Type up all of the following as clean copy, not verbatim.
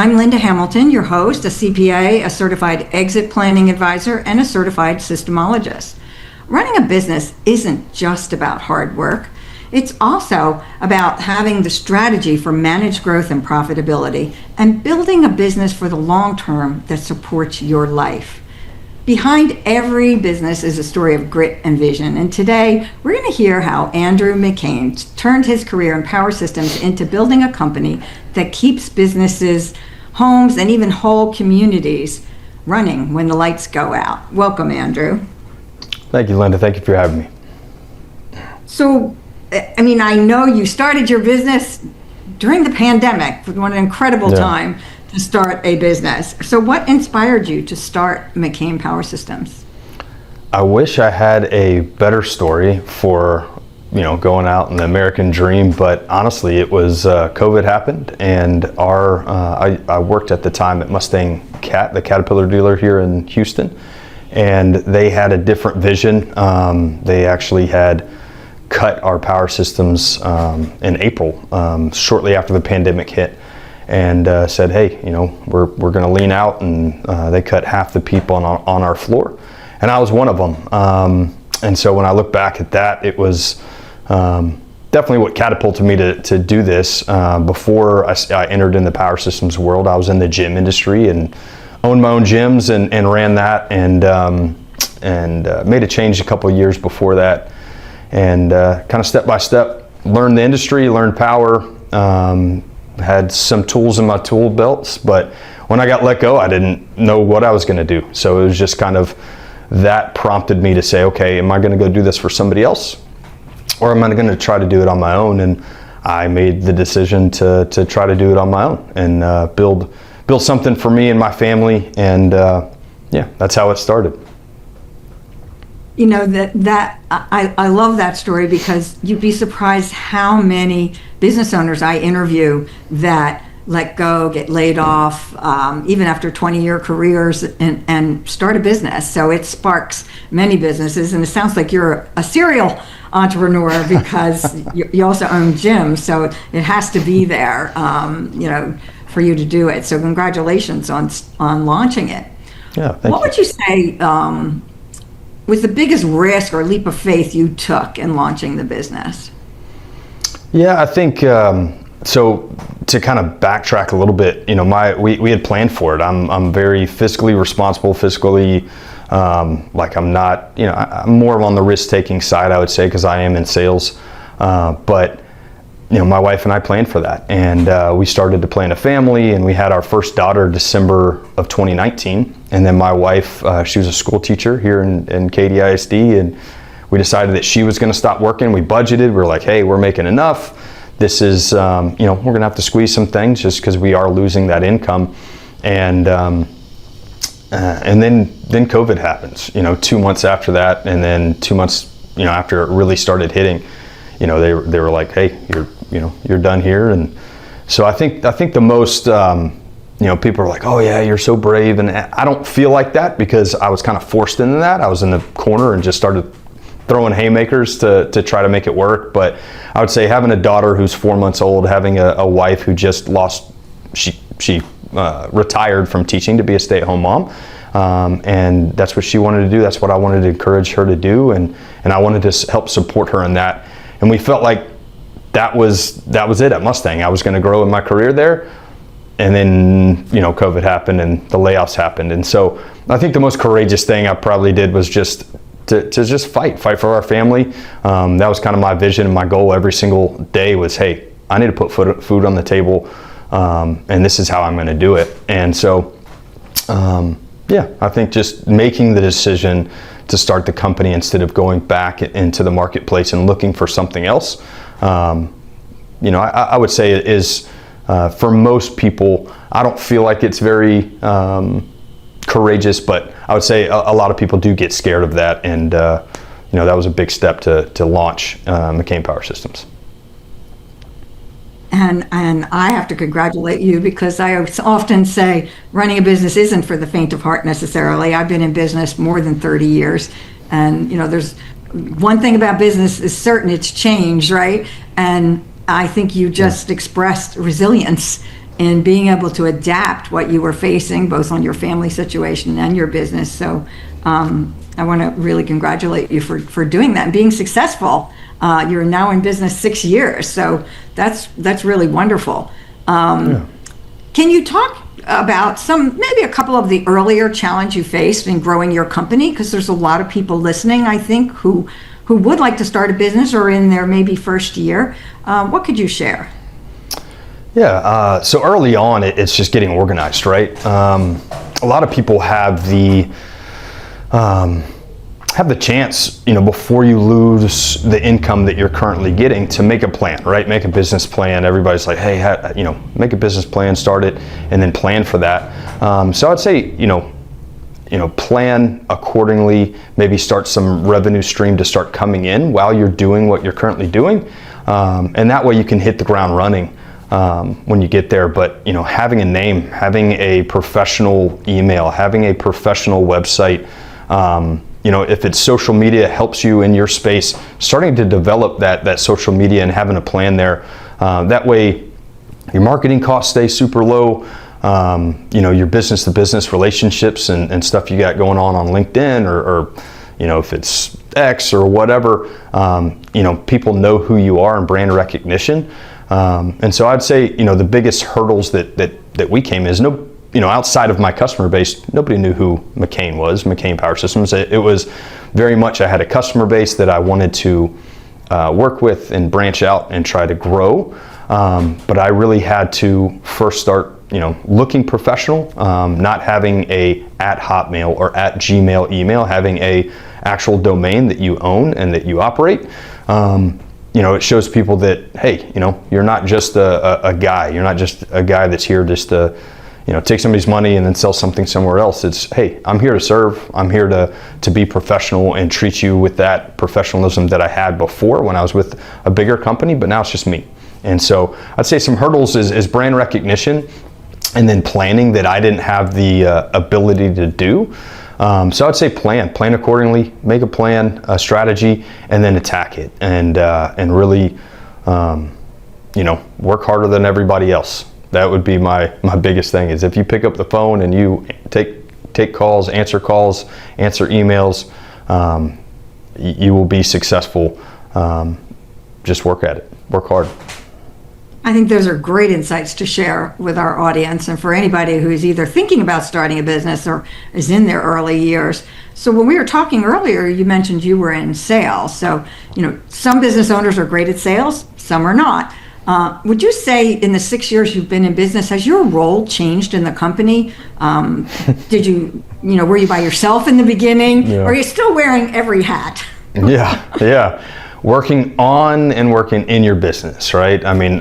I'm Linda Hamilton, your host, a CPA, a certified exit planning advisor, and a certified systemologist. Running a business isn't just about hard work. It's also about having the strategy for managed growth and profitability and building a business for the long term that supports your life. Behind every business is a story of grit and vision, and today we're going to hear how Andrew McCain turned his career in power systems into building a company that keeps businesses, homes, and even whole communities running when the lights go out. Welcome, Andrew. Thank you, Linda. Thank you for having me. So, I know you started your business during the pandemic. What an incredible time to start a business. So what inspired you to start McCain Power Systems? I wish I had a better story for, going out in the American dream, but honestly, it was COVID happened, and I worked at the time at Mustang Cat, the Caterpillar dealer here in Houston, and they had a different vision. They actually had cut our power systems in April, shortly after the pandemic hit, and said, hey, we're going to lean out, and they cut half the people on our floor, and I was one of them. And so when I look back at that, it was definitely what catapulted me to do this. Before I entered in the power systems world, I was in the gym industry and owned my own gyms and ran that, and made a change a couple of years before that. And kind of step by step, learned the industry, learned power, had some tools in my tool belts, but when I got let go, I didn't know what I was going to do. So it was just kind of that prompted me to say, okay, am I going to go do this for somebody else, or am I going to try to do it on my own? And I made the decision to try to do it on my own and build something for me and my family, and that's how it started. I love that story, because you'd be surprised how many business owners I interview that let go, get laid off, even after 20-year careers, and start a business. So it sparks many businesses, and it sounds like you're a serial entrepreneur because you also own gyms, so it has to be there, for you to do it. So congratulations on launching it. Yeah, thank you. What would you say was the biggest risk or leap of faith you took in launching the business? Yeah, I think so. To kind of backtrack a little bit, we had planned for it. I'm very fiscally responsible, like I'm not, I'm more on the risk-taking side, I would say, because I am in sales. But my wife and I planned for that, and we started to plan a family, and we had our first daughter December of 2019. And then my wife, she was a school teacher here in KDISD, and we decided that she was going to stop working. We budgeted. We were like, hey, we're making enough. This is, we're going to have to squeeze some things just because we are losing that income. And then COVID happens, 2 months after that, and then 2 months, after it really started hitting, they were like, hey, you're done here. And so I think the most, people are like, oh yeah, you're so brave. And I don't feel like that, because I was kind of forced into that. I was in the corner and just started throwing haymakers to try to make it work. But I would say having a daughter who's 4 months old, having a wife who just she retired from teaching to be a stay-at-home mom. And that's what she wanted to do. That's what I wanted to encourage her to do. And I wanted to help support her in that. And we felt like that was it at Mustang. I was going to grow in my career there. And then, COVID happened and the layoffs happened. And so I think the most courageous thing I probably did was just to just fight for our family. That was kind of my vision and my goal every single day was, hey, I need to put food on the table. And this is how I'm going to do it. And so, I think just making the decision to start the company instead of going back into the marketplace and looking for something else, I would say it is, for most people, I don't feel like it's very courageous, but I would say a lot of people do get scared of that. And, that was a big step to launch McCain Power Systems. And I have to congratulate you, because I often say running a business isn't for the faint of heart necessarily. I've been in business more than 30 years. And, there's one thing about business is certain, it's change, right? And I think you just expressed resilience and being able to adapt what you were facing, both on your family situation and your business. So I want to really congratulate you for doing that and being successful. You're now in business 6 years, so that's really wonderful. Can you talk about maybe a couple of the earlier challenges you faced in growing your company? Because there's a lot of people listening, I think, who would like to start a business or in their maybe first year. What could you share? Yeah, so early on, it's just getting organized, right? A lot of people have the chance, before you lose the income that you're currently getting, to make a plan, right? Make a business plan. Everybody's like, hey, make a business plan, start it, and then plan for that. So I'd say, plan accordingly, maybe start some revenue stream to start coming in while you're doing what you're currently doing. And that way you can hit the ground running when you get there. But, having a name, having a professional email, having a professional website, if it's social media helps you in your space, starting to develop that social media and having a plan there. That way your marketing costs stay super low. Your business to business relationships and stuff you got going on LinkedIn or if it's X or whatever, people know who you are and brand recognition. And so I'd say, the biggest hurdles that we came is outside of my customer base, nobody knew who McCain was, McCain Power Systems. It was very much, I had a customer base that I wanted to work with and branch out and try to grow. But I really had to first start, looking professional, not having a @Hotmail or @Gmail email, having a actual domain that you own and that you operate. It shows people that, hey, you're not just a guy. You're not just a guy that's here just to take somebody's money and then sell something somewhere else. It's, hey, I'm here to serve. I'm here to be professional and treat you with that professionalism that I had before when I was with a bigger company, but now it's just me. And so I'd say some hurdles is brand recognition and then planning that I didn't have the ability to do. So I'd say plan accordingly, make a plan, a strategy, and then attack it and really, work harder than everybody else. That would be my biggest thing, is if you pick up the phone and you take calls, answer emails, you will be successful. Just work at it, work hard. I think those are great insights to share with our audience and for anybody who's either thinking about starting a business or is in their early years. So when we were talking earlier, you mentioned you were in sales. So, some business owners are great at sales, some are not. Would you say in the 6 years you've been in business, has your role changed in the company? Did you, were you by yourself in the beginning? Yeah. Or are you still wearing every hat? Yeah. Working on and working in your business, right? I mean,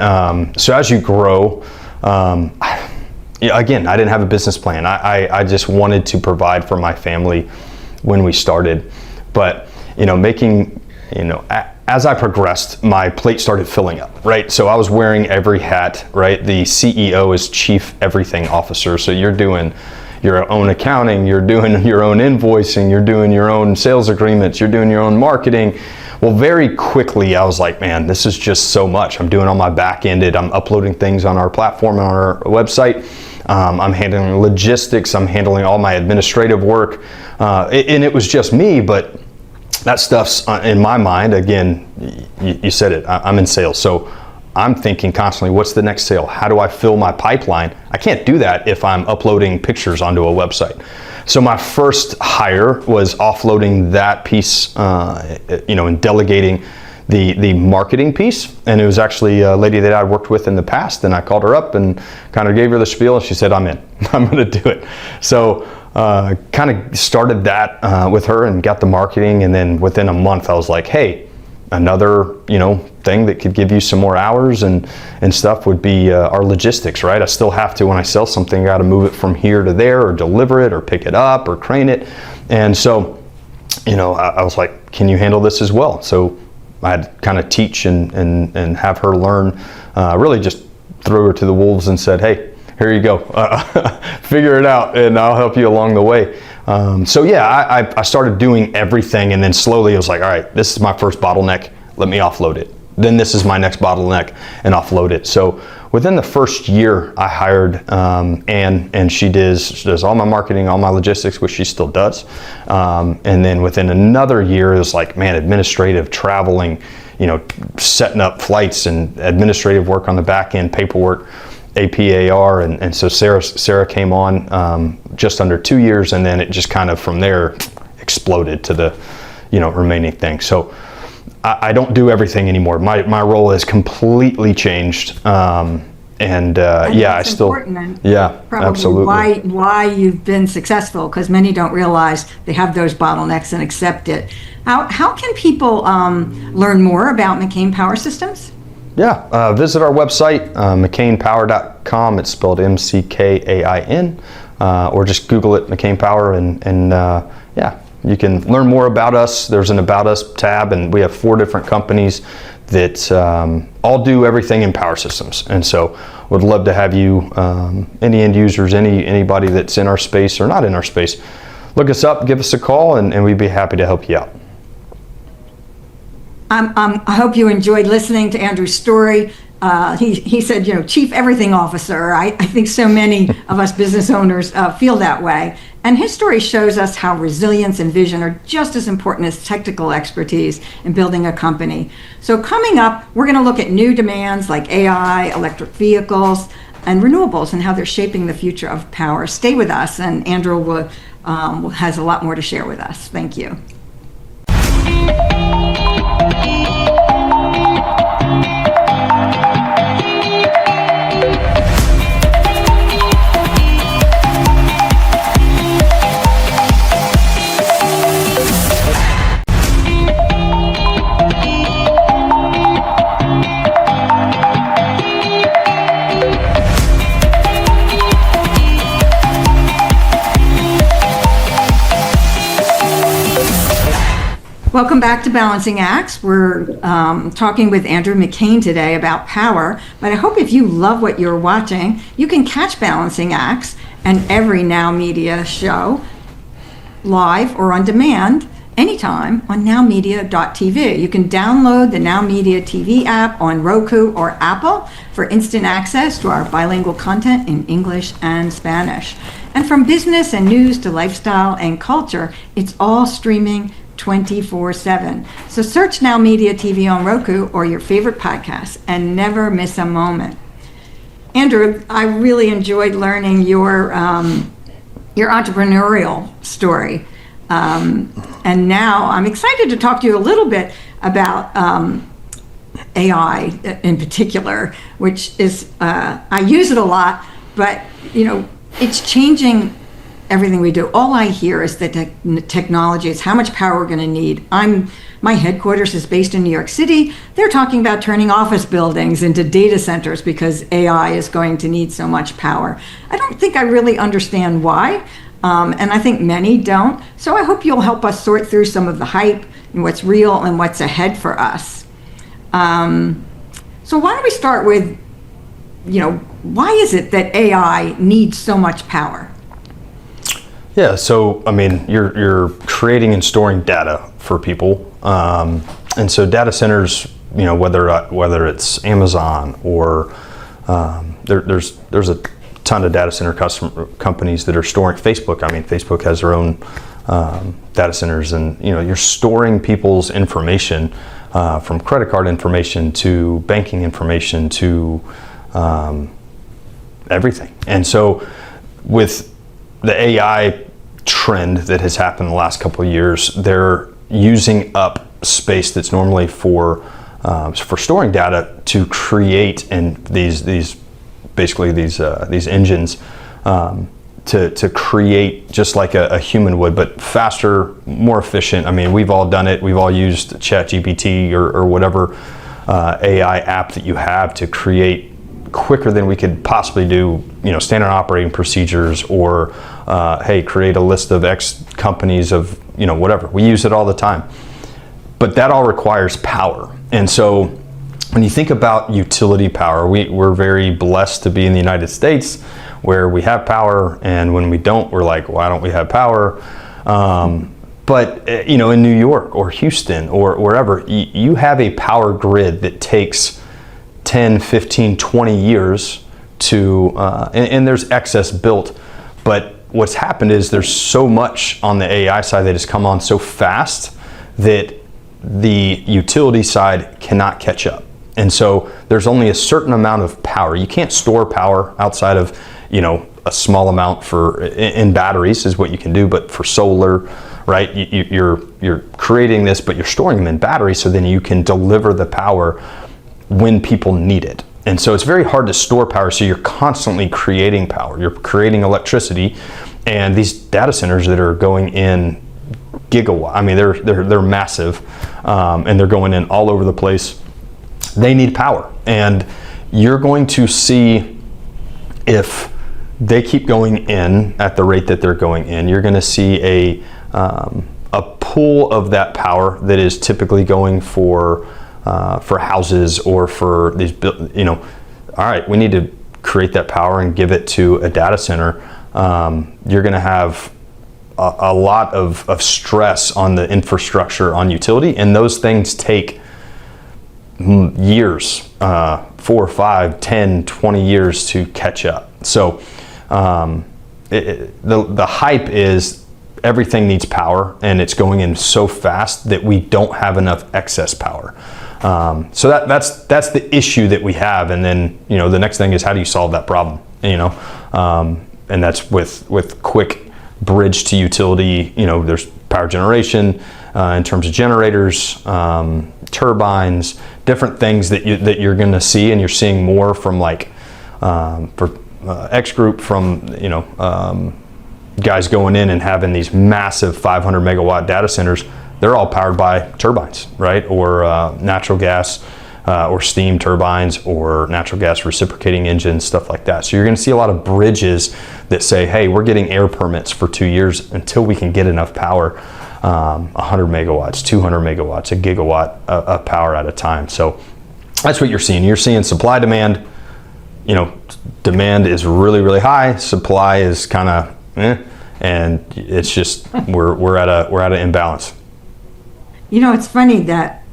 so as you grow, again, I didn't have a business plan. I just wanted to provide for my family when we started. But, as I progressed, my plate started filling up, right? So I was wearing every hat, right? The CEO is Chief Everything Officer. So you're doing your own accounting, you're doing your own invoicing, you're doing your own sales agreements, you're doing your own marketing. Well, very quickly, I was like, man, this is just so much. I'm doing all my back-ended, I'm uploading things on our platform, on our website. I'm handling logistics, I'm handling all my administrative work. And it was just me, but that stuff's in my mind. Again, you said it, I'm in sales. So I'm thinking constantly, what's the next sale? How do I fill my pipeline? I can't do that if I'm uploading pictures onto a website. So my first hire was offloading that piece, and delegating the marketing piece. And it was actually a lady that I worked with in the past, and I called her up and kind of gave her the spiel, and she said, I'm in, I'm gonna do it. So kind of started that with her and got the marketing. And then within a month, I was like, hey, another, thing that could give you some more hours and stuff would be our logistics, right? I still have to, when I sell something, I got to move it from here to there, or deliver it, or pick it up, or crane it. And so, I was like, can you handle this as well? So I had to kind of teach and have her learn, really just threw her to the wolves and said, hey, here you go, figure it out and I'll help you along the way. So yeah, I started doing everything, and then slowly I was like, all right, this is my first bottleneck, let me offload it. Then this is my next bottleneck, and offload it. So within the first year, I hired Anne, and she does all my marketing, all my logistics, which she still does. And then within another year, it was like, man, administrative, traveling, setting up flights and administrative work on the back end, paperwork, APAR, and so Sarah came on just under 2 years, and then it just kind of from there exploded to the remaining thing. So I don't do everything anymore. My role has completely changed, and I still probably absolutely why you've been successful, because many don't realize they have those bottlenecks and accept it. How can people learn more about McCain Power Systems? Visit our website, McCainPower.com. It's spelled MCKAIN, or just Google it, McCain Power, and you can learn more about us. There's an About Us tab, and we have 4 different companies that all do everything in power systems. And so would love to have you, any end users, anybody that's in our space or not in our space, look us up, give us a call, and we'd be happy to help you out. I hope you enjoyed listening to Andrew's story. He said, Chief Everything Officer. I think so many of us business owners feel that way. And his story shows us how resilience and vision are just as important as technical expertise in building a company. So coming up, we're going to look at new demands like AI, electric vehicles, and renewables, and how they're shaping the future of power. Stay with us, and Andrew has a lot more to share with us. Thank you. Welcome back to Balancing Acts. We're talking with Andrew McCain today about power, but I hope if you love what you're watching, you can catch Balancing Acts and every Now Media show live or on demand anytime on nowmedia.tv. You can download the Now Media TV app on Roku or Apple for instant access to our bilingual content in English and Spanish. And from business and news to lifestyle and culture, it's all streaming 24/7. So search Now Media TV on Roku or your favorite podcast and never miss a moment. Andrew, I really enjoyed learning your entrepreneurial story. And now I'm excited to talk to you a little bit about AI in particular, which is, I use it a lot, but it's changing everything we do. All I hear is that technology is how much power we're going to need. My headquarters is based in New York City. They're talking about turning office buildings into data centers because AI is going to need so much power. I don't think I really understand why, and I think many don't. So I hope you'll help us sort through some of the hype and what's real and what's ahead for us. So why don't we start with, why is it that AI needs so much power? Yeah, so you're creating and storing data for people, and so data centers, whether it's Amazon or there's a ton of data center companies that are storing. Facebook has their own data centers, and you're storing people's information, from credit card information to banking information to everything. And so with the AI trend that has happened in the last couple of years, they're using up space that's normally for storing data to create these engines to create just like a human would, but faster, more efficient. We've all done it. We've all used ChatGPT or whatever AI app that you have to create quicker than we could possibly do, standard operating procedures, or create a list of X companies of, whatever. We use it all the time. But that all requires power. And so when you think about utility power, we're very blessed to be in the United States where we have power, and when we don't, we're like, why don't we have power? But in New York or Houston or wherever, you have a power grid that takes 10, 15, 20 years to, and there's excess built, but what's happened is there's so much on the AI side that has come on so fast that the utility side cannot catch up. And so there's only a certain amount of power. You can't store power outside of, a small amount in batteries is what you can do, but for solar, right? You're creating this, but you're storing them in batteries so then you can deliver the power when people need it. And so it's very hard to store power, so you're constantly creating power. You're creating electricity, and these data centers that are going in gigawatt, I mean, they're massive, and they're going in all over the place. They need power, and you're going to see, if they keep going in at the rate that they're going in, you're going to see a pool of that power that is typically going for houses or for these, all right, we need to create that power and give it to a data center. You're going to have a lot of stress on the infrastructure, on utility, and those things take years, 4, 5, 10, 20 years to catch up. So the hype is everything needs power, and it's going in so fast that we don't have enough excess power. So that's the issue that we have. And then, the next thing is, how do you solve that problem? And that's with quick bridge to utility. There's power generation in terms of generators, turbines, different things that you're going to see, and you're seeing more from for X Group, from guys going in and having these massive 500 megawatt data centers. They're all powered by turbines, right? Or natural gas or steam turbines or natural gas reciprocating engines, stuff like that. So you're going to see a lot of bridges that say, hey, we're getting air permits for 2 years until we can get enough power, 100 megawatts, 200 megawatts, a gigawatt of power at a time. So that's what you're seeing. You're seeing supply demand. Demand is really, really high. Supply is kind of and it's just we're at an imbalance. It's funny that,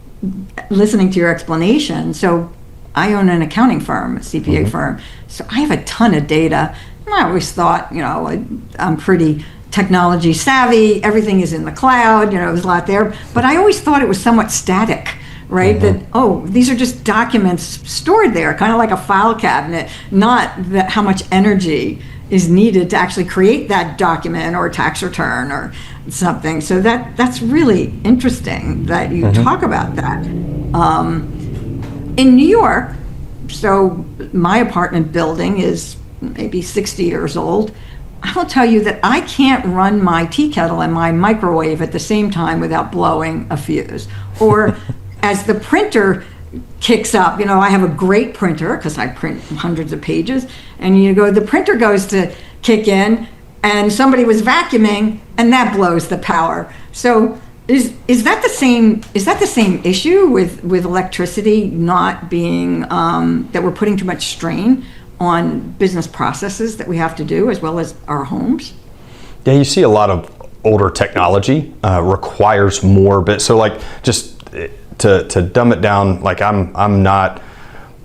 listening to your explanation, so I own an accounting firm, a CPA firm, so I have a ton of data, and I always thought, I'm pretty technology savvy, everything is in the cloud, there's a lot there, but I always thought it was somewhat static, right? That, these are just documents stored there, kind of like a file cabinet, not that how much energy is needed to actually create that document or tax return or something. So that's really interesting that you talk about that. In New York, so my apartment building is maybe 60 years old. I will tell you that I can't run my tea kettle and my microwave at the same time without blowing a fuse. Or as the printer kicks up, I have a great printer because I print hundreds of pages, and the printer goes to kick in and somebody was vacuuming and that blows the power. So is that the same issue with electricity not being that we're putting too much strain on business processes that we have to do as well as our homes? Yeah, you see a lot of older technology requires more bit. So just to dumb it down, I'm not,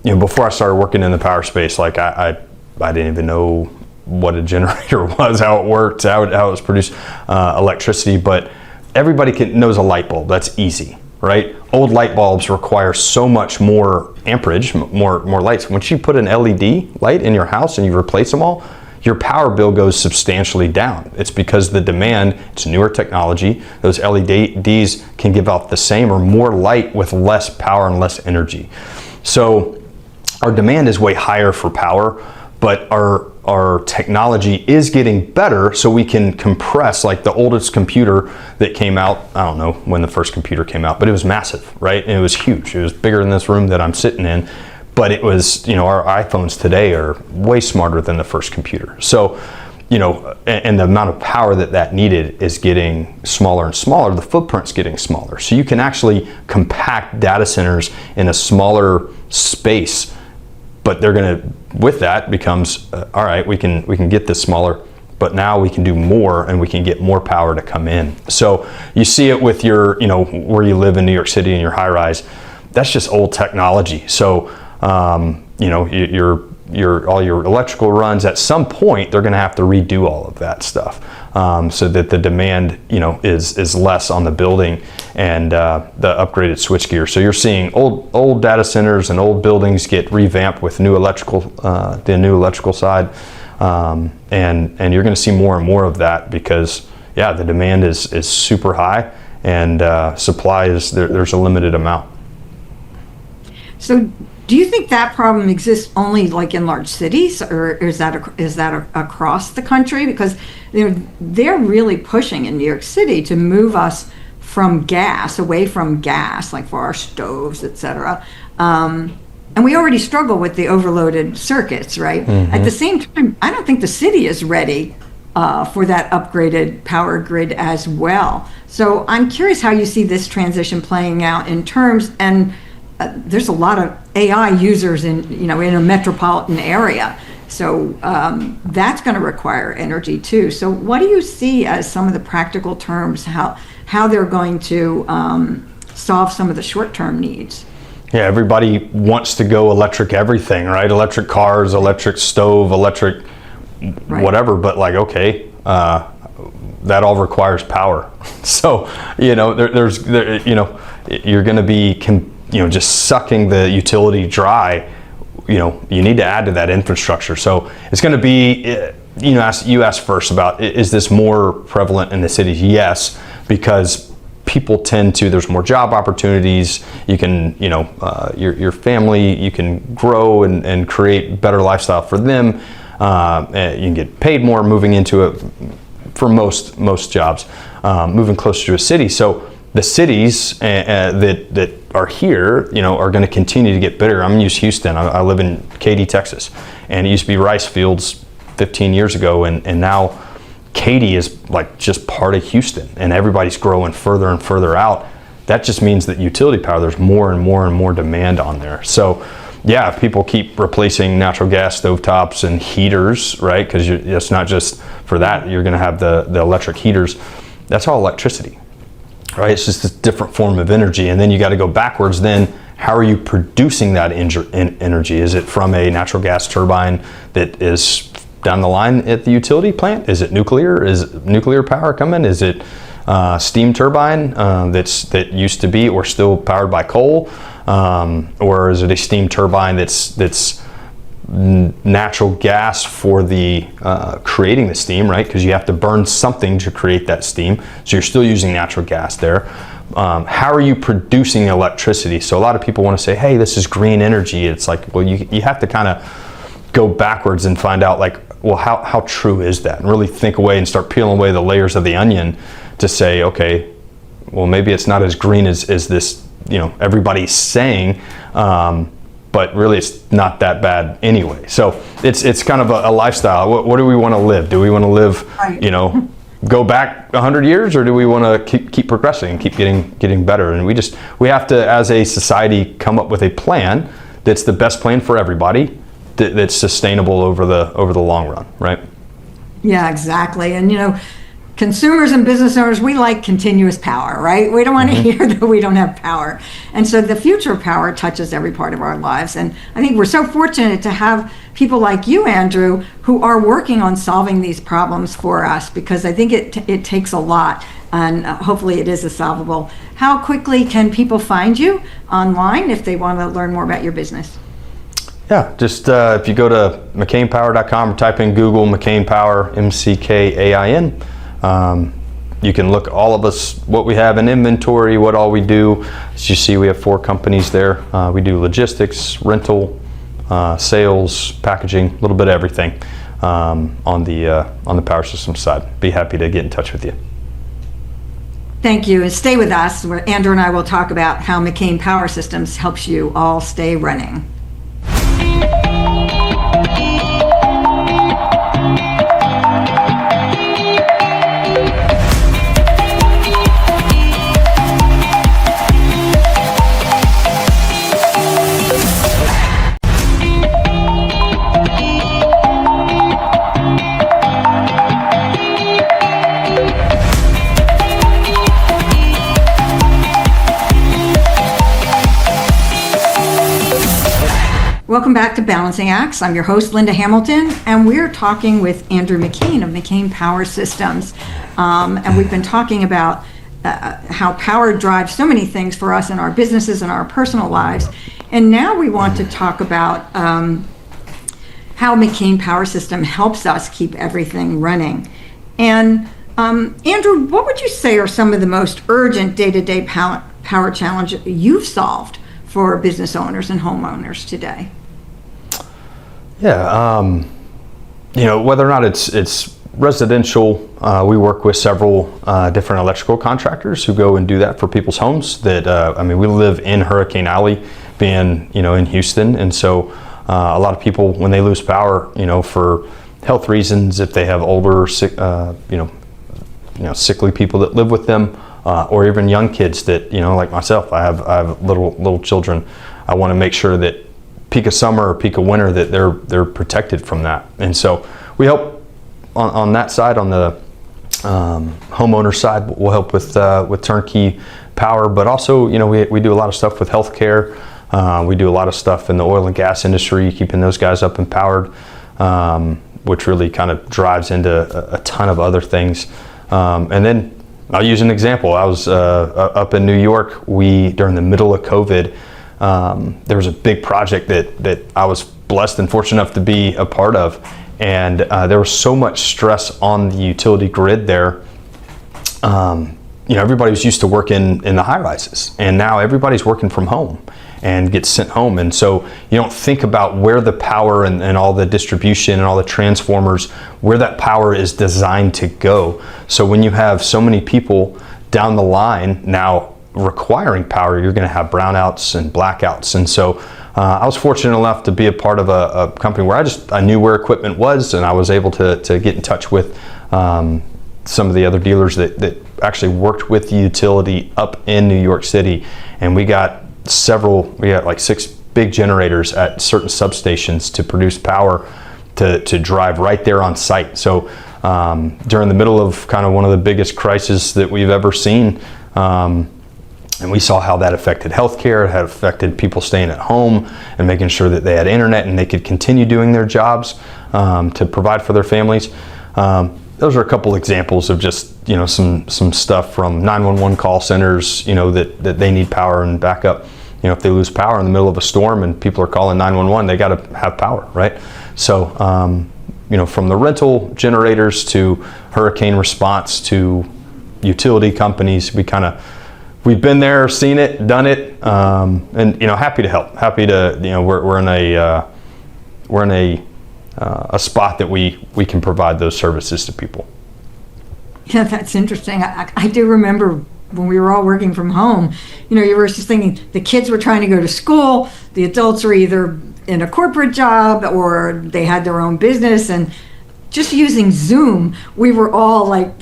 before I started working in the power space, I didn't even know what a generator was, how it worked, how it was produced, electricity, but everybody knows a light bulb. That's easy, right? Old light bulbs require so much more amperage, more lights. Once you put an LED light in your house and you replace them all, your power bill goes substantially down. It's because the demand, it's newer technology, those LEDs can give out the same or more light with less power and less energy. So our demand is way higher for power, but our technology is getting better, so we can compress. The oldest computer that came out, I don't know when the first computer came out, but it was massive, right? And it was huge. It was bigger than this room that I'm sitting in. But it was, our iPhones today are way smarter than the first computer. So, and the amount of power that needed is getting smaller and smaller. The footprint's getting smaller. So you can actually compact data centers in a smaller space, but with that becomes, all right, we can get this smaller, but now we can do more and we can get more power to come in. So you see it with your, where you live in New York City and your high rise. That's just old technology. So your all your electrical runs, at some point they're going to have to redo all of that stuff, so that the demand is less on the building and the upgraded switchgear. So you're seeing old data centers and old buildings get revamped with new electrical, the new electrical side, and you're going to see more and more of that because the demand is super high and supply is there's a limited amount. So do you think that problem exists only like in large cities, or is that across the country? Because they're really pushing in New York City to move us from gas, away from gas, like for our stoves, et cetera. And we already struggle with the overloaded circuits, right? Mm-hmm. At the same time, I don't think the city is ready for that upgraded power grid as well. So I'm curious how you see this transition playing out in terms, and there's a lot of AI users in a metropolitan area, so that's going to require energy too. So what do you see as some of the practical terms how they're going to solve some of the short-term needs? Yeah, everybody wants to go electric everything, right? Electric cars, electric stove, electric whatever. But that all requires power. So you're going to be just sucking the utility dry. You need to add to that infrastructure. So it's going to be, you asked first about, is this more prevalent in the cities? Yes, because people tend to, there's more job opportunities. You can, your family, you can grow and create better lifestyle for them. You can get paid more moving into it for most jobs, moving closer to a city. So the cities that are here, are going to continue to get bigger. I'm going to use Houston. I live in Katy, Texas, and it used to be rice fields 15 years ago, and now Katy is like just part of Houston, and everybody's growing further and further out. That just means that utility power, there's more and more and more demand on there. So yeah, if people keep replacing natural gas stovetops and heaters, right? Because it's not just for that, you're going to have the electric heaters. That's all electricity, right? It's just a different form of energy. And then you got to go backwards. Then how are you producing that energy? Is it from a natural gas turbine that is down the line at the utility plant? Is it nuclear? Is nuclear power coming? Is it steam turbine that used to be or still powered by coal? Or is it a steam turbine that's natural gas for the creating the steam, right? Because you have to burn something to create that steam. So you're still using natural gas there. How are you producing electricity? So a lot of people want to say, hey, this is green energy. It's like, well, you have to kind of go backwards and find out, like, well, how true is that? And really think away and start peeling away the layers of the onion to say, okay, well, maybe it's not as green as this, everybody's saying, but really it's not that bad anyway. So it's kind of a lifestyle. What do we want to live? Do we want to live, go back 100 years, or do we want to keep progressing and keep getting better? And we have to, as a society, come up with a plan that's the best plan for everybody, that's sustainable over the long run, right? Yeah, exactly. And consumers and business owners, we like continuous power, right? We don't want to hear that we don't have power. And so the future of power touches every part of our lives. And I think we're so fortunate to have people like you, Andrew, who are working on solving these problems for us, because I think it takes a lot, and hopefully it is solvable. How quickly can people find you online if they want to learn more about your business? Yeah, just if you go to McCainPower.com or type in Google McCain Power, McCain. You can look all of us, what we have in inventory, what all we do. As you see, we have 4 companies there. We do logistics, rental, sales, packaging, a little bit of everything on the power systems side. Be happy to get in touch with you. Thank you, and stay with us, where Andrew and I will talk about how McCain Power Systems helps you all stay running. Welcome back to Balancing Acts. I'm your host, Linda Hamilton, and we're talking with Andrew McCain of McCain Power Systems. And we've been talking about how power drives so many things for us in our businesses and our personal lives. And now we want to talk about how McCain Power System helps us keep everything running. And Andrew, what would you say are some of the most urgent day-to-day power challenges you've solved for business owners and homeowners today? Yeah, whether or not it's residential, we work with several different electrical contractors who go and do that for people's homes. We live in Hurricane Alley, being in Houston, and so a lot of people, when they lose power, for health reasons, if they have older, sickly people that live with them, or even young kids that, like myself, I have little children. I want to make sure that peak of summer or peak of winter that they're protected from that. And so we help on that side. On the homeowner side, we'll help with turnkey power, but also we do a lot of stuff with healthcare. We do a lot of stuff in the oil and gas industry, keeping those guys up and powered, which really kind of drives into a ton of other things. And then I'll use an example. I was up in New York. During the middle of COVID, there was a big project that I was blessed and fortunate enough to be a part of. And there was so much stress on the utility grid there. Everybody was used to working in the high rises, and now everybody's working from home and gets sent home. And so you don't think about where the power and all the distribution and all the transformers, where that power is designed to go. So when you have so many people down the line now requiring power, you're going to have brownouts and blackouts. And so I was fortunate enough to be a part of a company where I knew where equipment was, and I was able to get in touch with some of the other dealers that actually worked with the utility up in New York City. And we got like 6 big generators at certain substations to produce power to drive right there on site. So during the middle of kind of one of the biggest crises that we've ever seen, and we saw how that affected healthcare, it had affected people staying at home and making sure that they had internet and they could continue doing their jobs to provide for their families. Those are a couple examples of just some stuff from 911 call centers, that they need power and backup. If they lose power in the middle of a storm and people are calling 911, they got to have power, right? So from the rental generators to hurricane response to utility companies, we've been there, seen it, done it, and happy to help. Happy to we're in a spot that we can provide those services to people. Yeah, that's interesting. I do remember when we were all working from home, you were just thinking the kids were trying to go to school, the adults were either in a corporate job or they had their own business, and just using Zoom, we were all like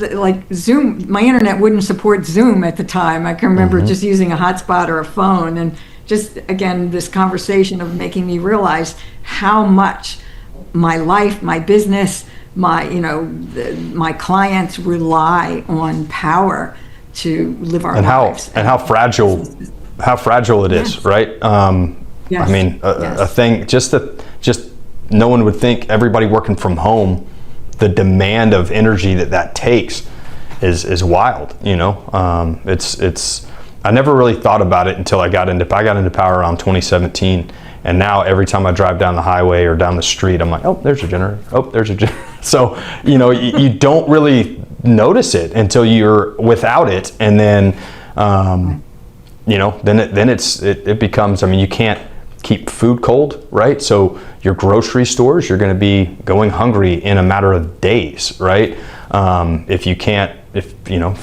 Zoom. My internet wouldn't support Zoom at the time. I can remember just using a hotspot or a phone, and just again this conversation of making me realize how much my life, my business, my clients rely on power to live our lives. And how fragile it is, right? Yes. A thing just no one would think, everybody working from home, the demand of energy that takes is wild. It's I never really thought about it until I got into power around 2017. And now every time I drive down the highway or down the street, I'm like, oh, there's a generator. Oh, there's a generator. So, you don't really notice it until you're without it. And then, it becomes, you can't keep food cold, right? So your grocery stores, you're going to be going hungry in a matter of days, right? If you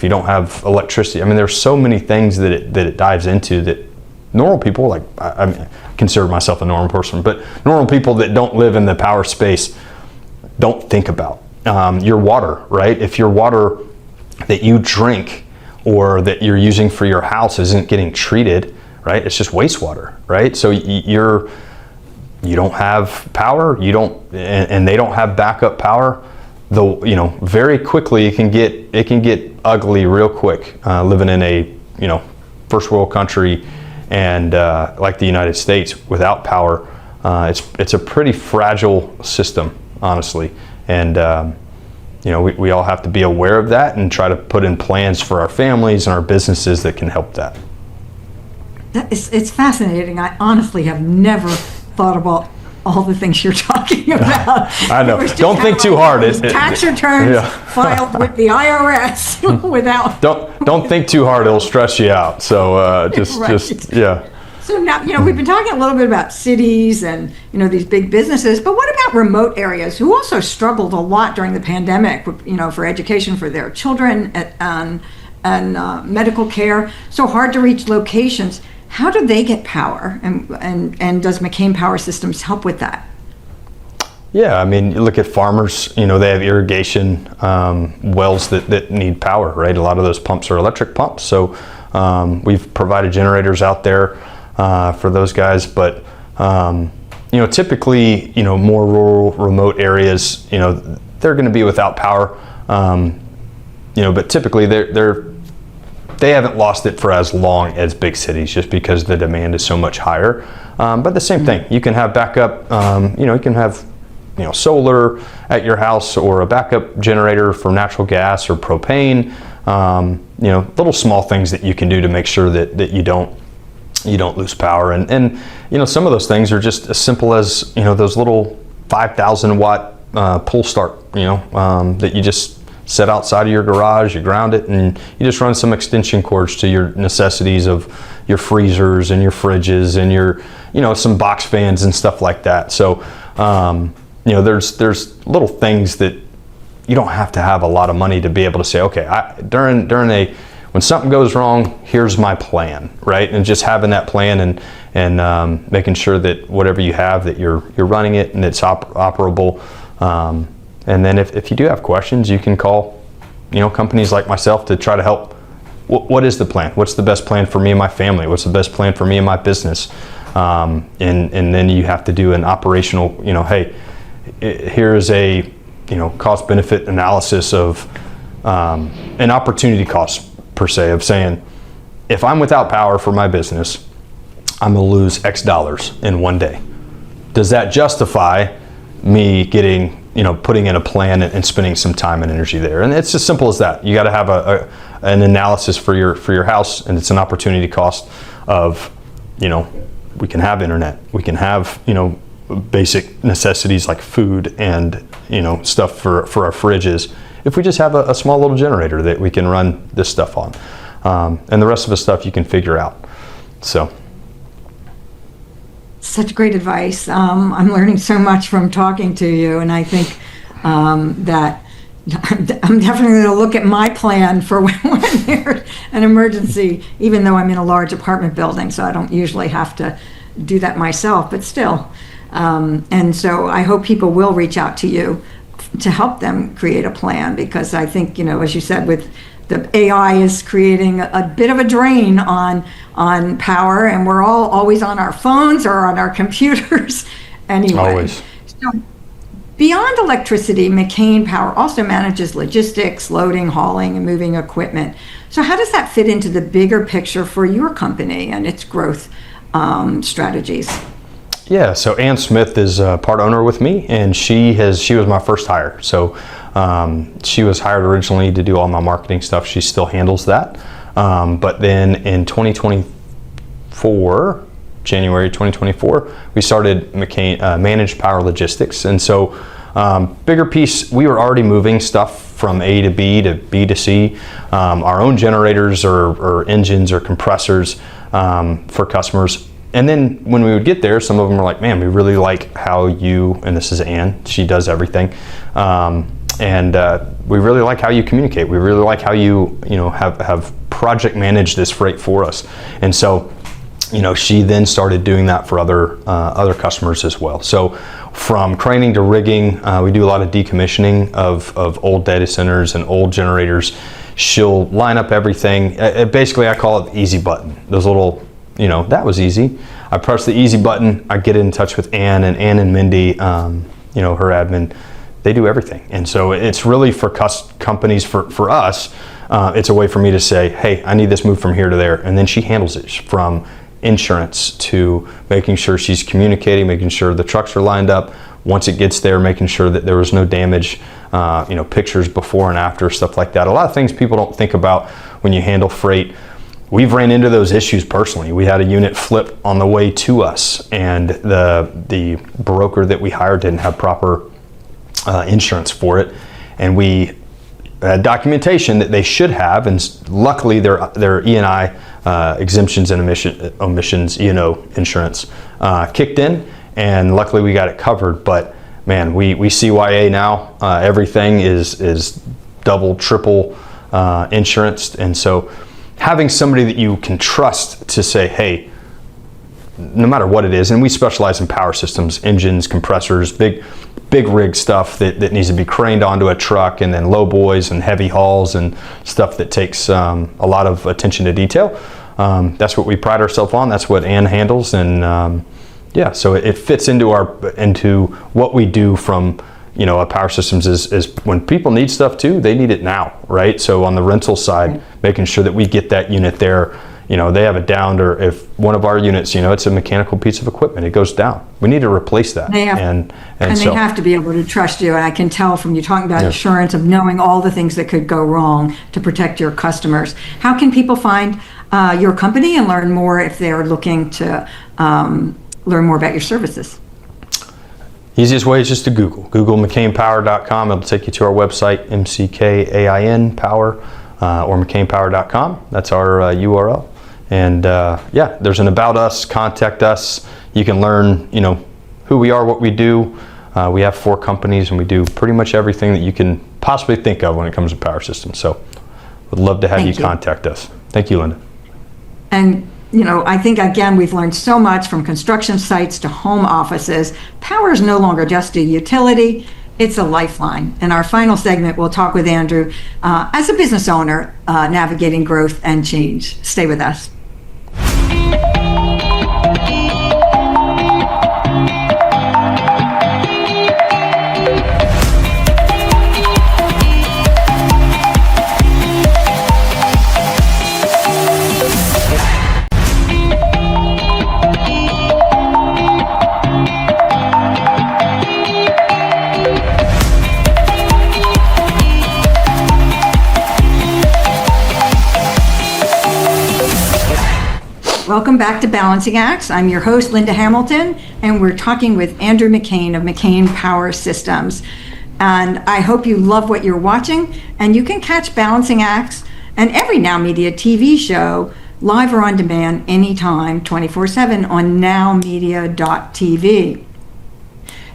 don't have electricity, there's so many things that it dives into that normal people, like I consider myself a normal person, but normal people that don't live in the power space don't think about. Your water, right? If your water that you drink or that you're using for your house isn't getting treated, right? It's just wastewater, right? So you don't have power, and they don't have backup power. Very quickly it can get ugly real quick, living in a first world country and like the United States without power. it's a pretty fragile system, honestly. And we all have to be aware of that and try to put in plans for our families and our businesses that can help that. It's fascinating. I honestly have never thought about all the things you're talking about. I know. Don't think too hard. Tax returns filed with the IRS without. Don't think too hard. It'll stress you out. So yeah. So now, we've been talking a little bit about cities and, these big businesses, but what about remote areas who also struggled a lot during the pandemic, for education for their children and medical care, so hard to reach locations. How do they get power? And does McCain Power Systems help with that? Yeah, I mean, you look at farmers, they have irrigation wells that need power, right? A lot of those pumps are electric pumps. So we've provided generators out there for those guys, but typically, more rural, remote areas, they're going to be without power, but typically they haven't lost it for as long as big cities, just because the demand is so much higher. But the same thing, you can have backup, you can have solar at your house, or a backup generator for natural gas or propane. Little small things that you can do to make sure that you don't lose power. And some of those things are just as simple as those little 5,000 watt pull start that you just set outside of your garage. You ground it and you just run some extension cords to your necessities of your freezers and your fridges and your some box fans and stuff like that. So there's little things that you don't have to have a lot of money to be able to say, okay, when something goes wrong, here's my plan, right? And just having that plan and making sure that whatever you have, that you're running it and it's operable. And then if you do have questions, you can call, companies like myself to try to help. What is the plan? What's the best plan for me and my family? What's the best plan for me and my business? And then you have to do an operational, hey, here's a, cost benefit analysis of an opportunity cost, per se, of saying, if I'm without power for my business, I'm going to lose X dollars in one day. Does that justify me getting, putting in a plan and spending some time and energy there? And it's as simple as that. You got to have an analysis for your house, and it's an opportunity cost of, we can have internet, we can have, basic necessities like food and, stuff for our fridges, if we just have a small little generator that we can run this stuff on. And the rest of the stuff you can figure out. So. Such great advice. I'm learning so much from talking to you, and I think that I'm definitely going to look at my plan for when there's an emergency, even though I'm in a large apartment building, so I don't usually have to do that myself, but still. And so I hope people will reach out to you to help them create a plan, because I think, as you said, with the AI is creating a bit of a drain on power, and we're all always on our phones or on our computers anyway. Always. So beyond electricity, McCain Power also manages logistics, loading, hauling, and moving equipment. So how does that fit into the bigger picture for your company and its growth strategies? Yeah, so Ann Smith is a part owner with me, and she was my first hire. So she was hired originally to do all my marketing stuff. She still handles that. But then in January 2024, we started McCain Managed Power Logistics. And so bigger piece, we were already moving stuff from A to B to B to C, our own generators or engines or compressors for customers. And then when we would get there, some of them were like, man, we really like how and this is Ann, she does everything. And we really like how you communicate. We really like how you have project managed this freight for us. And so, she then started doing that for other customers as well. So from craning to rigging, we do a lot of decommissioning of old data centers and old generators. She'll line up everything. Basically, I call it the easy button. Those little, that was easy. I press the easy button, I get in touch with Ann and Mindy, her admin. They do everything. And so it's really for companies, for us, it's a way for me to say, hey, I need this moved from here to there. And then she handles it from insurance to making sure she's communicating, making sure the trucks are lined up. Once it gets there, making sure that there was no damage, pictures before and after, stuff like that. A lot of things people don't think about when you handle freight. We've ran into those issues personally. We had a unit flip on the way to us, and the broker that we hired didn't have proper insurance for it, and we had documentation that they should have, and luckily their E&I exemptions and omissions E&O insurance kicked in, and luckily we got it covered. But man, we CYA now. Everything is double, triple insurance, and so having somebody that you can trust to say, hey, no matter what it is, and we specialize in power systems, engines, compressors, big rig stuff that needs to be craned onto a truck, and then low boys and heavy hauls and stuff that takes a lot of attention to detail. That's what we pride ourselves on. That's what Ann handles, and so it fits into what we do from a power systems is when people need stuff too, they need it now, right? So on the rental side, making sure that we get that unit there. They have it down, or if one of our units, it's a mechanical piece of equipment, it goes down. We need to replace that. They have to be able to trust you. And I can tell from you talking about insurance, of knowing all the things that could go wrong to protect your customers. How can people find your company and learn more if they're looking to learn more about your services? Easiest way is just to Google McCainPower.com. It'll take you to our website, MCKAIN Power, or McCainPower.com. That's our URL. And there's an About Us, Contact Us. You can learn, who we are, what we do. We have 4 companies, and we do pretty much everything that you can possibly think of when it comes to power systems. So would love to have you contact us. Thank you, Linda. And I think, again, we've learned so much from construction sites to home offices. Power is no longer just a utility, it's a lifeline. In our final segment, we'll talk with Andrew as a business owner navigating growth and change. Stay with us. Welcome back to Balancing Acts. I'm your host, Linda Hamilton, and we're talking with Andrew McCain of McCain Power Systems. And I hope you love what you're watching, and you can catch Balancing Acts and every Now Media TV show live or on demand anytime, 24/7 on nowmedia.tv.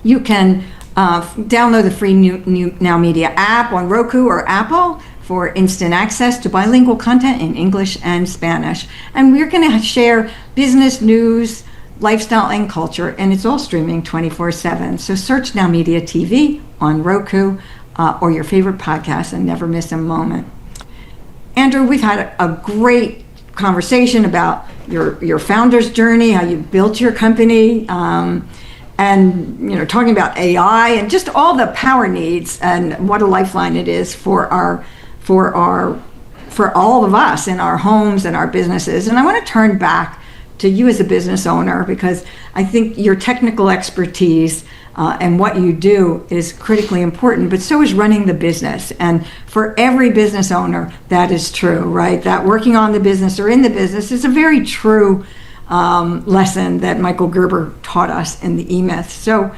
You can download the free new Now Media app on Roku or Apple for instant access to bilingual content in English and Spanish. And we're going to share business news, lifestyle, and culture, and it's all streaming 24/7. So search Now Media TV on Roku or your favorite podcast and never miss a moment. Andrew, we've had a great conversation about your founder's journey, how you built your company, and talking about AI and just all the power needs and what a lifeline it is for all of us in our homes and our businesses. And I want to turn back to you as a business owner, because I think your technical expertise and what you do is critically important, but so is running the business. And for every business owner, that is true, right? That working on the business or in the business is a very true lesson that Michael Gerber taught us in the E-Myth. So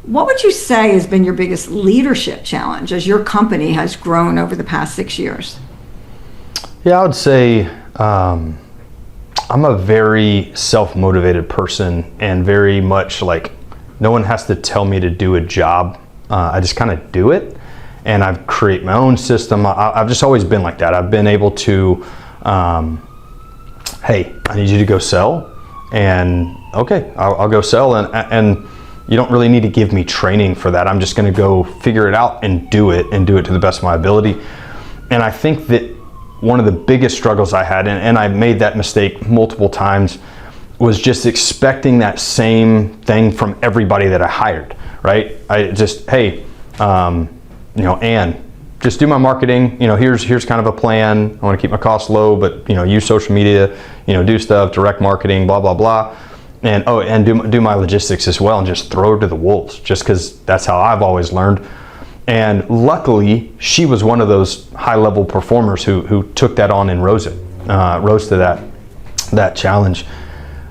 what would you say has been your biggest leadership challenge as your company has grown over the past 6 years? Yeah, I would say I'm a very self-motivated person, and very much like no one has to tell me to do a job. I just kind of do it, and I've created my own system. I've just always been like that. I've been able to, hey, I need you to go sell, and okay, I'll go sell, and you don't really need to give me training for that. I'm just going to go figure it out and do it to the best of my ability. And I think that one of the biggest struggles I had, and I made that mistake multiple times, was just expecting that same thing from everybody that I hired, right? I just, hey, Ann, just do my marketing. Here's kind of a plan. I want to keep my costs low, but use social media, do stuff, direct marketing, blah blah blah, and do my logistics as well, and just throw her to the wolves, just because that's how I've always learned. And luckily, she was one of those high-level performers who took that on and rose to that challenge.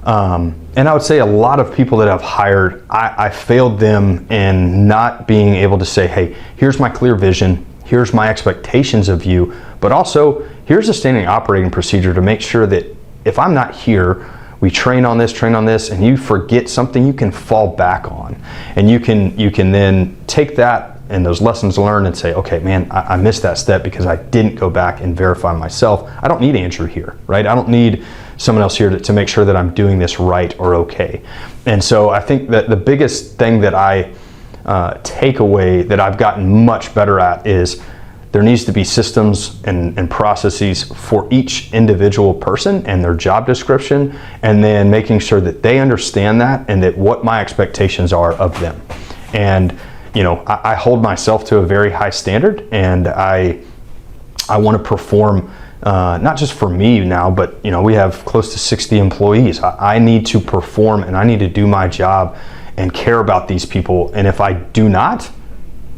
And I would say a lot of people that I've hired, I failed them in not being able to say, hey, here's my clear vision, here's my expectations of you, but also here's a standing operating procedure to make sure that if I'm not here, we train on this, and you forget something, you can fall back on. And you can then take that and those lessons learned and say, okay, man, I missed that step because I didn't go back and verify myself. I don't need Andrew here, right? I don't need someone else here to make sure that I'm doing this right or okay. And so I think that the biggest thing that I take away that I've gotten much better at is there needs to be systems and processes for each individual person and their job description, and then making sure that they understand that and that what my expectations are of them. And I hold myself to a very high standard, and I want to perform not just for me now, but we have close to 60 employees. I need to perform, and I need to do my job and care about these people. And if I do not,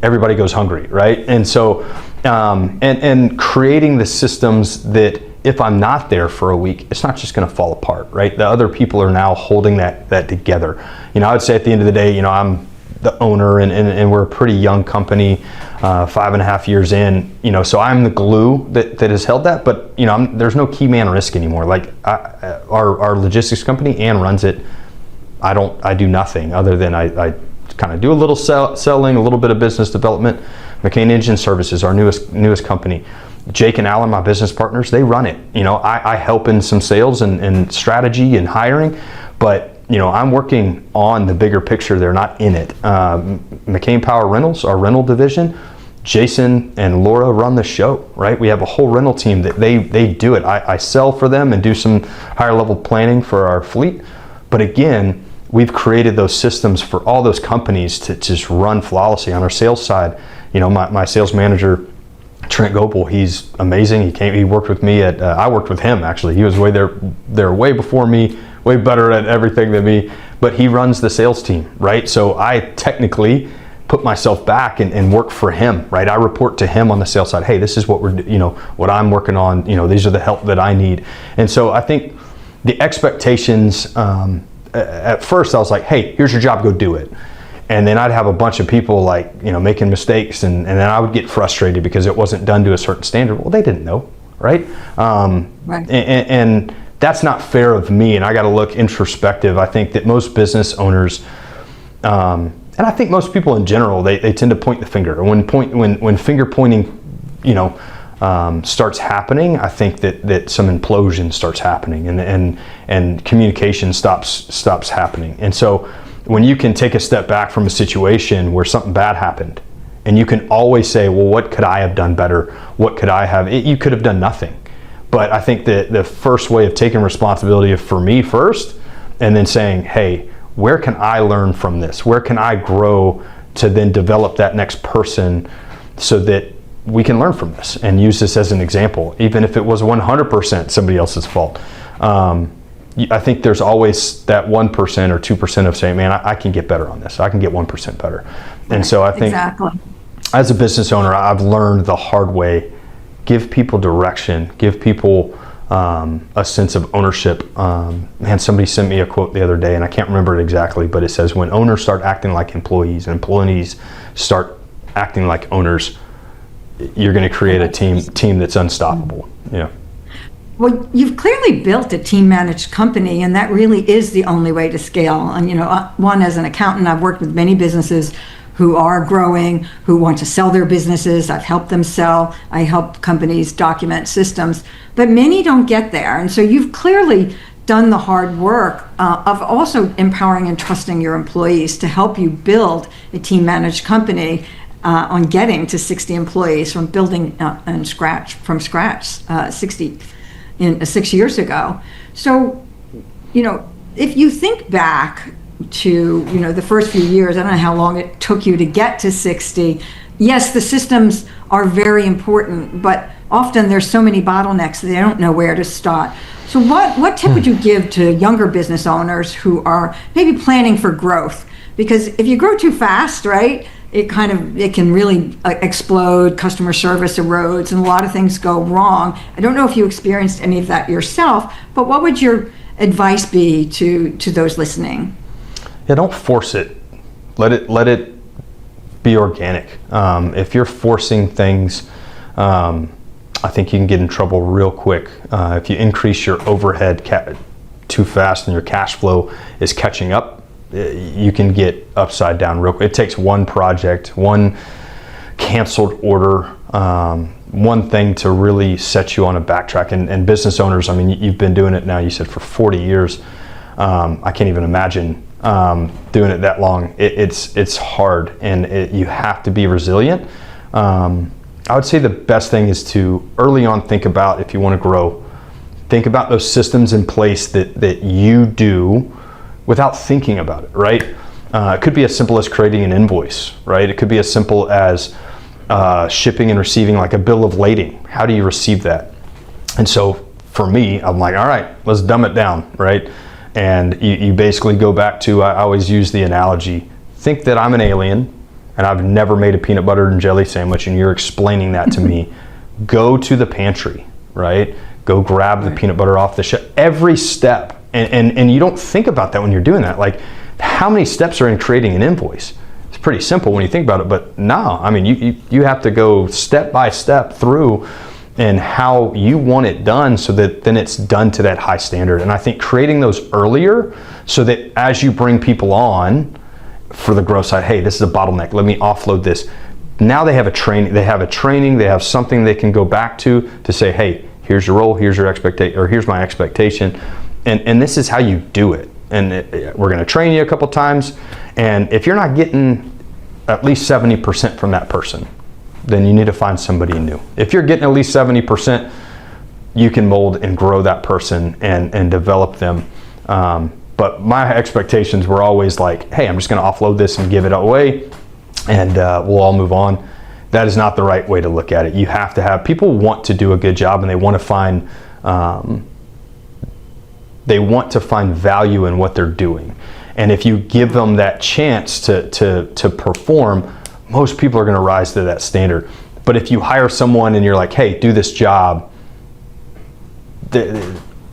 everybody goes hungry, right? And so, and creating the systems that if I'm not there for a week, it's not just going to fall apart, right? The other people are now holding that together. I would say at the end of the day, I'm the owner, and we're a pretty young company, 5.5 years in, so I'm the glue that has held that, but there's no key man risk anymore. Like our logistics company, Ann runs it. I do nothing other than I kind of do a little selling, a little bit of business development. McCain Engine Services, our newest company. Jake and Alan, my business partners, they run it. I help in some sales and strategy and hiring, but I'm working on the bigger picture. They're not in it. McCain Power Rentals, our rental division, Jason and Laura run the show, right? We have a whole rental team that they do it. I sell for them and do some higher level planning for our fleet. But again, we've created those systems for all those companies to just run flawlessly. On our sales side, my sales manager, Trent Gopel, he's amazing. He worked with me I worked with him actually. He was there way before me, way better at everything than me, but he runs the sales team, right? So I technically put myself back and work for him, right? I report to him on the sales side. Hey, this is what what I'm working on. These are the help that I need. And so I think the expectations, at first I was like, hey, here's your job, go do it. And then I'd have a bunch of people making mistakes, and then I would get frustrated because it wasn't done to a certain standard. Well, they didn't know, right? Right. And that's not fair of me, and I got to look introspective. I think that most business owners, and I think most people in general, they tend to point the finger. And when finger pointing, starts happening, I think that some implosion starts happening, and communication stops happening. And so when you can take a step back from a situation where something bad happened, and you can always say, well, what could I have done better? What could I have? You could have done nothing. But I think that the first way of taking responsibility for me first, and then saying, hey, where can I learn from this? Where can I grow to then develop that next person so that we can learn from this and use this as an example, even if it was 100% somebody else's fault. I think there's always that 1% or 2% of saying, man, I can get better on this. I can get 1% better. And so I think exactly. As a business owner, I've learned the hard way. Give people direction, give people a sense of ownership. Man, somebody sent me a quote the other day, and I can't remember it exactly, but it says, when owners start acting like employees and employees start acting like owners, you're going to create a team that's unstoppable. Yeah. Well, you've clearly built a team-managed company, and that really is the only way to scale. And one, as an accountant, I've worked with many businesses who are growing, who want to sell their businesses. I've helped them sell. I help companies document systems, but many don't get there. And so you've clearly done the hard work of also empowering and trusting your employees to help you build a team-managed company on getting to 60 employees from building from scratch 60 in 6 years ago. So, if you think back to, the first few years, I don't know how long it took you to get to 60. Yes, the systems are very important, but often there's so many bottlenecks that they don't know where to start. So what tip would you give to younger business owners who are maybe planning for growth? Because if you grow too fast, right, it can really explode, customer service erodes, and a lot of things go wrong. I don't know if you experienced any of that yourself, but what would your advice be to those listening? Yeah, don't force it. Let it be organic. If you're forcing things, I think you can get in trouble real quick. If you increase your overhead too fast and your cash flow is catching up, you can get upside down real quick. It takes one project, one canceled order, one thing to really set you on a backtrack. And business owners, I mean, you've been doing it now, you said, for 40 years. I can't even imagine doing it that long. It's hard, and you have to be resilient. I would say the best thing is to early on think about, if you want to grow, think about those systems in place that you do without thinking about it, right? It could be as simple as creating an invoice, right? It could be as simple as shipping and receiving, like a bill of lading. How do you receive that? And so for me, I'm like, all right, let's dumb it down, right? And you basically go back to, I always use the analogy, think that I'm an alien and I've never made a peanut butter and jelly sandwich, and you're explaining that to me. Go to the pantry, right? Go grab the peanut butter off the shelf. Every step, and you don't think about that when you're doing that. Like, how many steps are in creating an invoice? It's pretty simple when you think about it, but no, I mean, you have to go step by step through and how you want it done, so that then it's done to that high standard. And I think creating those earlier, so that as you bring people on for the growth side, hey, this is a bottleneck, let me offload this. Now they have a training, they have something they can go back to say, hey, here's your role, here's your expectation, or here's my expectation, and this is how you do it. And we're going to train you a couple times, and if you're not getting at least 70% from that person, then you need to find somebody new. If you're getting at least 70%, you can mold and grow that person and develop them. But my expectations were always like, hey, I'm just going to offload this and give it away, and we'll all move on. That is not the right way to look at it. You have to have, people want to do a good job, and they want to find value in what they're doing. And if you give them that chance to perform, most people are going to rise to that standard. But if you hire someone and you're like, hey, do this job,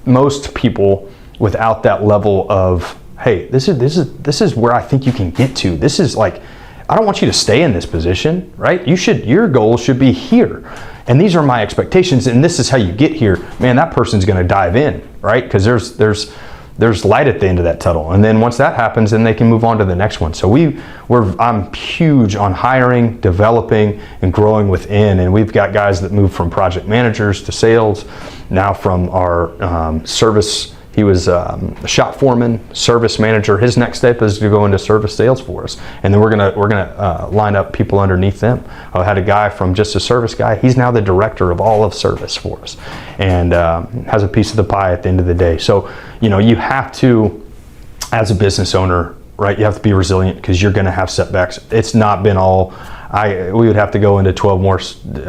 most people, without that level of, hey, this is where I think you can get to. This is like, I don't want you to stay in this position, right? Your goal should be here. And these are my expectations, and this is how you get here. Man, that person's going to dive in, right? Because there's light at the end of that tunnel. And then once that happens, then they can move on to the next one. So I'm huge on hiring, developing, and growing within. And we've got guys that move from project managers to sales. Now from our service, he was a shop foreman, service manager. His next step is to go into service sales for us. And then we're gonna line up people underneath them. I had a guy from just a service guy. He's now the director of all of service for us, and has a piece of the pie at the end of the day. So, you have to, as a business owner, right, you have to be resilient, because you're gonna have setbacks. It's not been all, we would have to go into 12 more,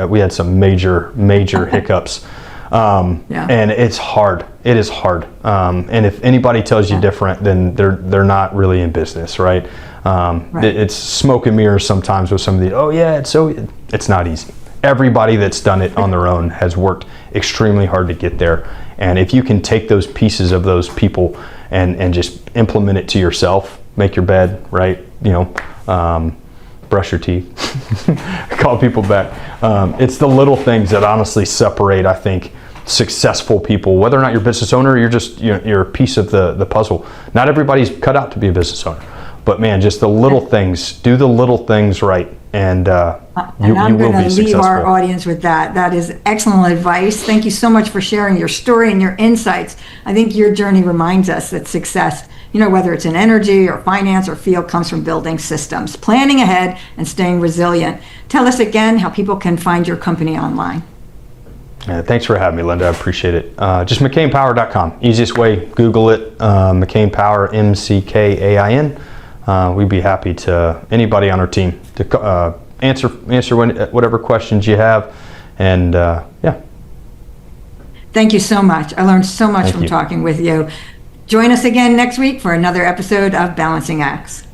we had some major hiccups. And it's hard. It is hard. And if anybody tells you different, then they're not really in business, right? It's smoke and mirrors sometimes with some of the, oh yeah, it's not easy. Everybody that's done it on their own has worked extremely hard to get there. And if you can take those pieces of those people and just implement it to yourself, make your bed, right? Brush your teeth, call people back. It's the little things that honestly separate, I think, successful people, whether or not you're a business owner, you're a piece of the puzzle. Not everybody's cut out to be a business owner, but man, just the little things, do the little things right, and you will be successful. I'm going to leave our audience with that. That is excellent advice. Thank you so much for sharing your story and your insights. I think your journey reminds us that success, whether it's in energy or finance or field, comes from building systems, planning ahead, and staying resilient. Tell us again how people can find your company online. Thanks for having me, Linda. I appreciate it. Just McCainPower.com. Easiest way, Google it, McCain Power, MCKAIN. We'd be happy to, anybody on our team, to answer whatever questions you have. And yeah. Thank you so much. I learned so much Thank from you. talking with you. Join us again next week for another episode of Balancing Acts.